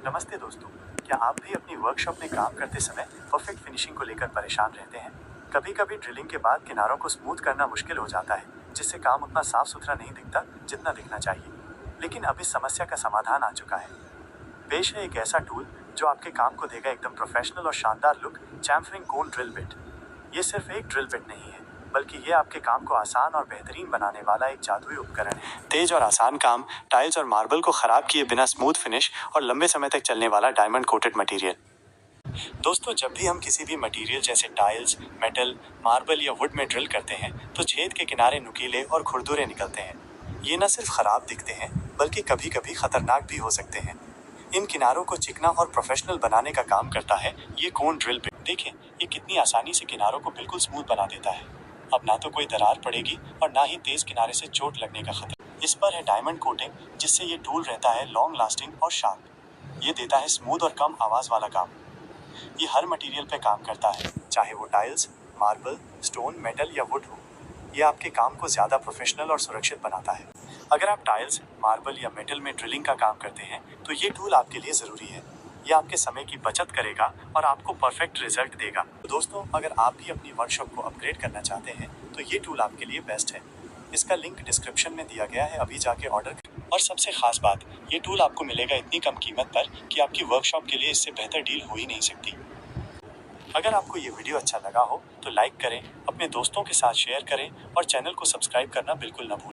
नमस्ते दोस्तों, क्या आप भी अपनी वर्कशॉप में काम करते समय परफेक्ट फिनिशिंग को लेकर परेशान रहते हैं? कभी कभी ड्रिलिंग के बाद किनारों को स्मूथ करना मुश्किल हो जाता है, जिससे काम उतना साफ सुथरा नहीं दिखता जितना दिखना चाहिए। लेकिन अब इस समस्या का समाधान आ चुका है। पेश है एक ऐसा टूल जो आपके काम को देगा एकदम प्रोफेशनल और शानदार लुक, चैम्फरिंग कोन ड्रिल बिट। ये सिर्फ एक ड्रिल बिट नहीं है, बल्कि ये आपके काम को आसान और बेहतरीन बनाने वाला एक जादुई उपकरण है। तेज और आसान काम, टाइल्स और मार्बल को खराब किए बिना स्मूथ फिनिश और लंबे समय तक चलने वाला डायमंड कोटेड मटेरियल। दोस्तों, जब भी हम किसी भी मटेरियल जैसे टाइल्स, मेटल, मार्बल या वुड में ड्रिल करते हैं तो छेद के किनारे नुकीले और खुरदुरे निकलते हैं। ये न सिर्फ खराब दिखते हैं, बल्कि कभी कभी खतरनाक भी हो सकते हैं। इन किनारों को चिकना और प्रोफेशनल बनाने का काम करता है ये कोन ड्रिल बिट। देखें, ये कितनी आसानी से किनारों को बिल्कुल स्मूथ बना देता है। अब ना तो कोई दरार पड़ेगी और ना ही तेज किनारे से चोट लगने का खतरा। इस पर है डायमंड कोटिंग, जिससे ये टूल रहता है लॉन्ग लास्टिंग और शार्प। ये देता है स्मूथ और कम आवाज वाला काम। ये हर मटेरियल पे काम करता है, चाहे वो टाइल्स, मार्बल, स्टोन, मेटल या वुड हो। ये आपके काम को ज्यादा प्रोफेशनल और सुरक्षित बनाता है। अगर आप टाइल्स, मार्बल या मेटल में ड्रिलिंग का काम करते हैं तो ये टूल आपके लिए जरूरी है। ये आपके समय की बचत करेगा और आपको परफेक्ट रिजल्ट देगा। तो दोस्तों, अगर आप भी अपनी वर्कशॉप को अपग्रेड करना चाहते हैं तो ये टूल आपके लिए बेस्ट है। इसका लिंक डिस्क्रिप्शन में दिया गया है, अभी जाके ऑर्डर करें। और सबसे खास बात, ये टूल आपको मिलेगा इतनी कम कीमत पर कि आपकी वर्कशॉप के लिए इससे बेहतर डील हो ही नहीं सकती। अगर आपको ये वीडियो अच्छा लगा हो तो लाइक करें, अपने दोस्तों के साथ शेयर करें और चैनल को सब्सक्राइब करना बिल्कुल न भूलें।